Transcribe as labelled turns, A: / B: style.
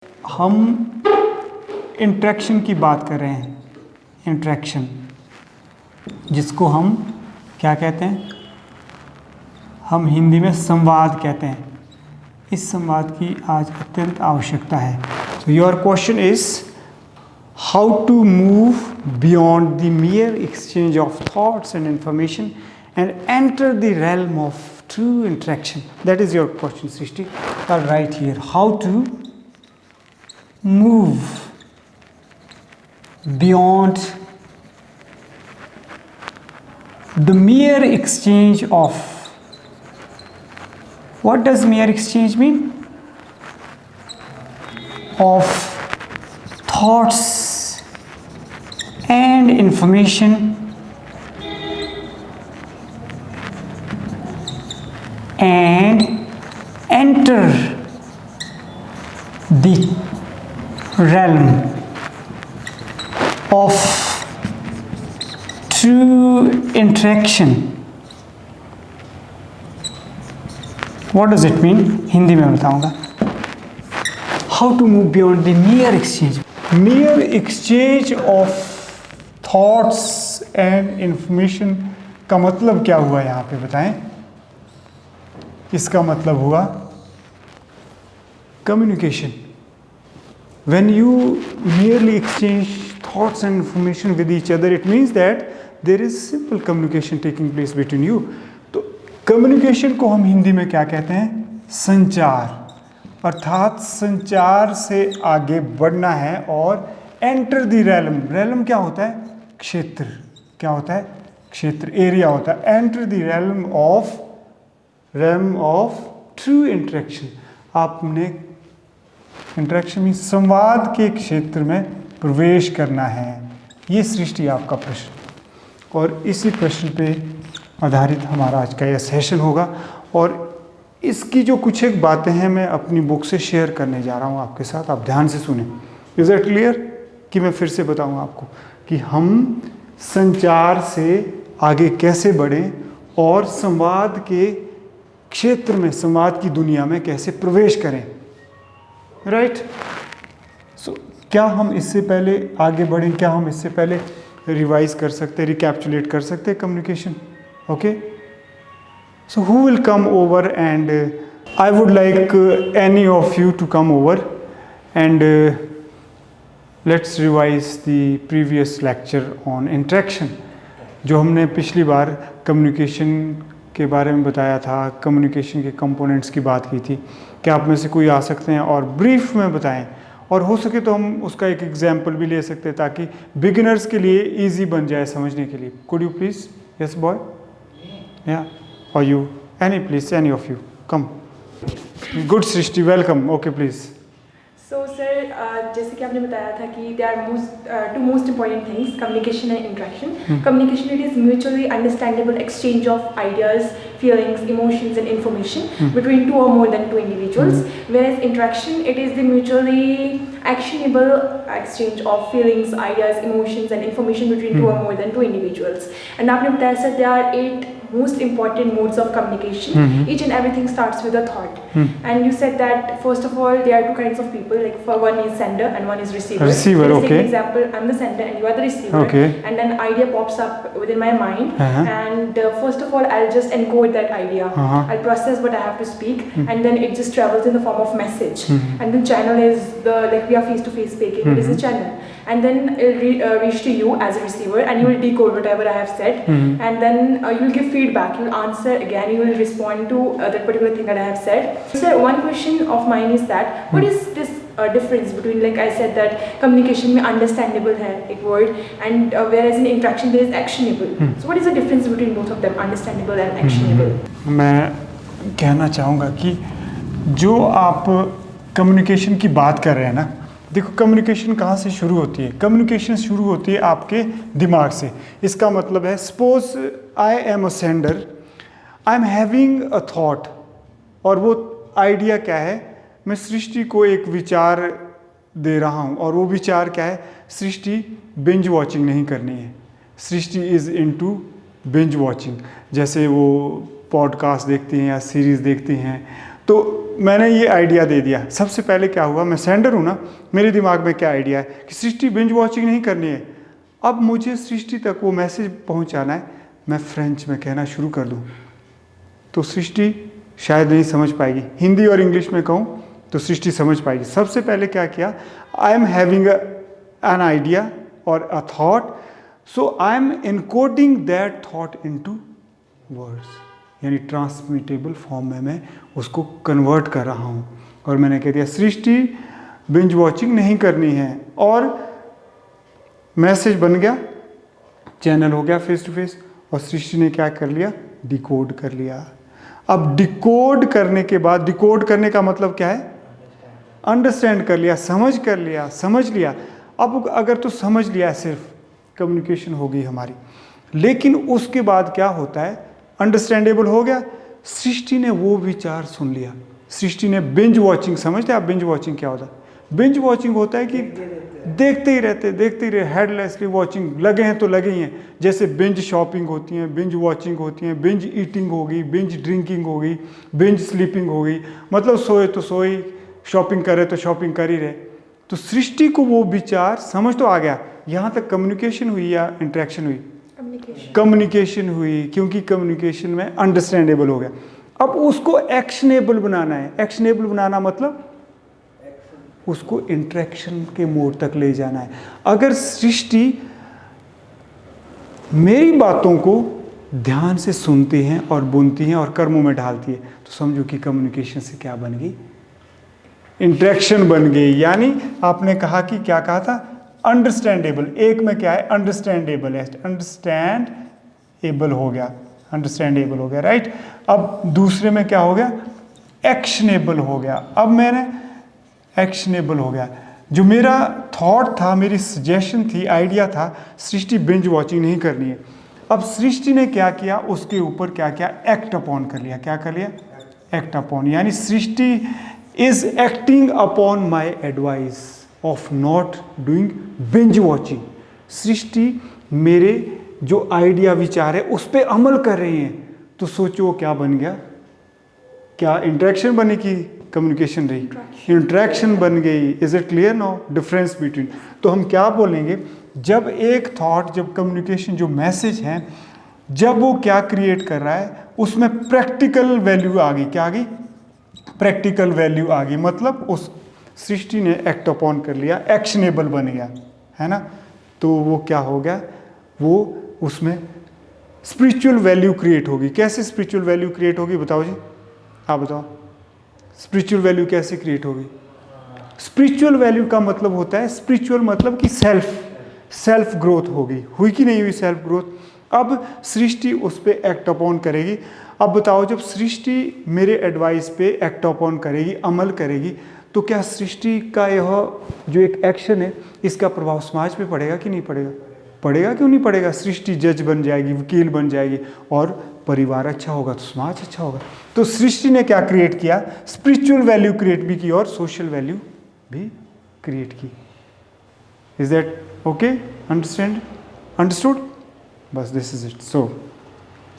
A: हम इंट्रैक्शन की बात कर रहे हैं। इंट्रैक्शन जिसको हम क्या कहते हैं, हम हिंदी में संवाद कहते हैं। इस संवाद की आज अत्यंत आवश्यकता है। So your question is how to move beyond the mere exchange of thoughts and information and enter the realm of true interaction. That is your question, Srishti. Right here, how to move beyond the mere exchange of, what does mere exchange mean? Of thoughts and information and enter the realm of true interaction. What does it mean? Hindi में बताऊंगा। How to move beyond the mere exchange. Mere exchange of thoughts and information का मतलब क्या हुआ यहाँ पे बताएं? इसका मतलब हुआ communication. When you merely exchange thoughts and information with each other, it means that there is simple communication taking place between you. तो communication को हम हिंदी में क्या कहते हैं? संचार। अर्थात संचार से आगे बढ़ना है और enter the realm. realm क्या होता है? क्षेत्र। क्या होता है? क्षेत्र, एरिया होता है। enter the realm of true interaction. आपने इंटरेक्शन में संवाद के क्षेत्र में प्रवेश करना है। ये सृष्टि आपका प्रश्न, और इसी प्रश्न पे आधारित हमारा आज का यह सेशन होगा। और इसकी जो कुछ एक बातें हैं मैं अपनी बुक से शेयर करने जा रहा हूँ आपके साथ। आप ध्यान से सुने। Is it clear? कि मैं फिर से बताऊँ आपको कि हम संचार से आगे कैसे बढ़ें और संवाद के क्षेत्र में, संवाद की दुनिया में कैसे प्रवेश करें। राइट? सो क्या हम इससे पहले आगे बढ़ें, क्या हम इससे पहले रिवाइज कर सकते, रिकैप्चुलेट कर सकते communication? Okay, so who will come over and I would like any of you to come over and let's revise the previous lecture on interaction. जो हमने पिछली बार कम्युनिकेशन के बारे में बताया था, कम्युनिकेशन के कंपोनेंट्स की बात की थी। क्या आप में से कोई आ सकते हैं और ब्रीफ में बताएं? और हो सके तो हम उसका एक एग्जांपल भी ले सकते हैं ताकि बिगिनर्स के लिए इजी बन जाए समझने के लिए। Could you please? Yes boy, या और you, any please, any of you come. Good Srishti, welcome. Okay please.
B: So sir, जैसे कि आपने बताया था कि they are two most important things, communication and interaction. Communication, it is mutually understandable exchange of ideas, feelings, emotions and information between two or more than two individuals, whereas interaction, it is the mutually actionable exchange of feelings, ideas, emotions and information between two or more than two individuals. And आपने बताया sir, there are 8 most important modes of communication. Each and everything starts with a thought. And you said that first of all there are two kinds of people, like for one is sender and one is receiver.
A: Receiver,
B: let's
A: okay.
B: take an example, I'm the sender and you are the receiver.
A: Okay.
B: And then idea pops up within my mind. And first of all I'll just encode that idea. I'll process what I have to speak, and then it just travels in the form of message. And the channel is the, like we are face to face speaking, it is a channel. And then it'll reach to you as a receiver, and you will decode whatever I have said. And then you'll give feedback, you'll answer again, you will respond to that particular thing that I have said. So one question of mine is that what is this difference between, like I said that communication में understandable है एक word, and whereas in interaction there is actionable. So what is the difference between both of them, understandable and actionable?
A: मैं कहना चाहूँगा कि जो आप communication की बात कर रहे हैं ना, देखो कम्युनिकेशन कहाँ से शुरू होती है? कम्युनिकेशन शुरू होती है आपके दिमाग से। इसका मतलब है, suppose I am a sender, I am having a thought, और वो आइडिया क्या है? मैं सृष्टि को एक विचार दे रहा हूँ, और वो विचार क्या है? सृष्टि बिंज वॉचिंग नहीं करनी है। सृष्टि इज़ इनटू बिंज वॉचिंग, जैसे वो पॉडकास्ट देखती हैं या सीरीज़ देखती हैं। तो मैंने ये आइडिया दे दिया। सबसे पहले क्या हुआ, मैं सेंडर हूँ ना, मेरे दिमाग में क्या आइडिया है कि सृष्टि बिंज वॉचिंग नहीं करनी है। अब मुझे सृष्टि तक वो मैसेज पहुँचाना है। मैं फ्रेंच में कहना शुरू कर दूँ तो सृष्टि शायद नहीं समझ पाएगी। हिंदी और इंग्लिश में कहूँ तो सृष्टि समझ पाएगी। सबसे पहले क्या किया, I am having an idea और a thought, so I am encoding that thought into words, यानी ट्रांसमिटेबल फॉर्म में मैं उसको कन्वर्ट कर रहा हूँ। और मैंने कह दिया सृष्टि बिंज वॉचिंग नहीं करनी है, और मैसेज बन गया, चैनल हो गया फेस टू फेस, और सृष्टि ने क्या कर लिया, डिकोड कर लिया। अब डिकोड करने के बाद, डिकोड करने का मतलब क्या है, अंडरस्टैंड कर लिया, समझ लिया। अब अगर तो समझ लिया सिर्फ, कम्युनिकेशन हो गई हमारी। लेकिन उसके बाद क्या होता है, अंडरस्टैंडेबल हो गया, सृष्टि ने वो विचार सुन लिया। सृष्टि ने बिंज वॉचिंग, समझते आप बिंज वॉचिंग क्या होता है? बिंज वॉचिंग होता है कि देखते ही रहे, हेडलेसली वॉचिंग, लगे हैं तो लगे ही हैं। जैसे बिंज शॉपिंग होती है, बिंज वॉचिंग होती है, बिंज ईटिंग हो गई, बिंज ड्रिंकिंग हो गई, बिंज स्लीपिंग हो गई, मतलब सोए तो सोए, शॉपिंग करे तो शॉपिंग कर ही रहे। तो सृष्टि को वो विचार समझ तो आ गया। यहाँ तक कम्युनिकेशन हुई या इंटरेक्शन हुई? कम्युनिकेशन हुई, क्योंकि कम्युनिकेशन में अंडरस्टैंडेबल हो गया। अब उसको एक्शनेबल बनाना है। एक्शनेबल बनाना मतलब उसको इंटरेक्शन के मोड तक ले जाना है। अगर सृष्टि मेरी बातों को ध्यान से सुनती हैं और बुनती हैं और कर्मों में ढालती है, तो समझो कि कम्युनिकेशन से क्या बन गई, इंटरेक्शन बन गई। यानी आपने कहा कि क्या कहा था, अंडरस्टैंडेबल। एक में क्या है, अंडरस्टैंडेबल है, अंडरस्टैंडेबल हो गया, राइट। अब दूसरे में क्या हो गया, एक्शनेबल हो गया। अब मैंने एक्शनेबल हो गया। जो मेरा थॉट था, मेरी सजेशन थी, आइडिया था, सृष्टि बिंज वॉचिंग नहीं करनी है। अब सृष्टि ने क्या किया, उसके ऊपर क्या किया, एक्ट अपॉन कर लिया। क्या कर लिया, एक्ट अपॉन। यानी Srishti is acting upon my advice of not doing binge watching. Srishti मेरे जो आइडिया विचार है उस पर अमल कर रही हैं। तो सोचो क्या बन गया, क्या इंटरेक्शन बनी कि कम्युनिकेशन रही? इंटरेक्शन बन गई। Is it clear now difference between? तो हम क्या बोलेंगे, जब एक थॉट, जब कम्युनिकेशन, जो मैसेज है, जब वो क्या क्रिएट कर रहा है, उसमें प्रैक्टिकल वैल्यू आ गई। क्या आ गई, प्रैक्टिकल वैल्यू आ गई। मतलब उस सृष्टि ने एक्ट अपॉन कर लिया, एक्शनेबल बन गया, है ना। तो वो क्या हो गया, वो उसमें स्पिरिचुअल वैल्यू क्रिएट होगी। कैसे स्पिरिचुअल वैल्यू क्रिएट होगी, बताओ जी, आप बताओ। स्पिरिचुअल वैल्यू कैसे क्रिएट होगी? स्पिरिचुअल वैल्यू का मतलब होता है, स्पिरिचुअल मतलब कि सेल्फ ग्रोथ होगी। हुई कि नहीं हुई सेल्फ ग्रोथ? अब सृष्टि उस पर एक्ट अपॉन करेगी। अब बताओ, जब सृष्टि मेरे एडवाइस पे एक्ट अपॉन करेगी, अमल करेगी, तो क्या सृष्टि का यह जो एक एक्शन है, इसका प्रभाव समाज पे पड़ेगा कि नहीं पड़ेगा? पड़ेगा, क्यों नहीं पड़ेगा? सृष्टि जज बन जाएगी, वकील बन जाएगी, और परिवार अच्छा होगा तो समाज अच्छा होगा। तो सृष्टि ने क्या क्रिएट किया, स्पिरिचुअल वैल्यू क्रिएट भी की और सोशल वैल्यू भी क्रिएट की। Is that okay? अंडरस्टूड? बस दिस इज इट। सो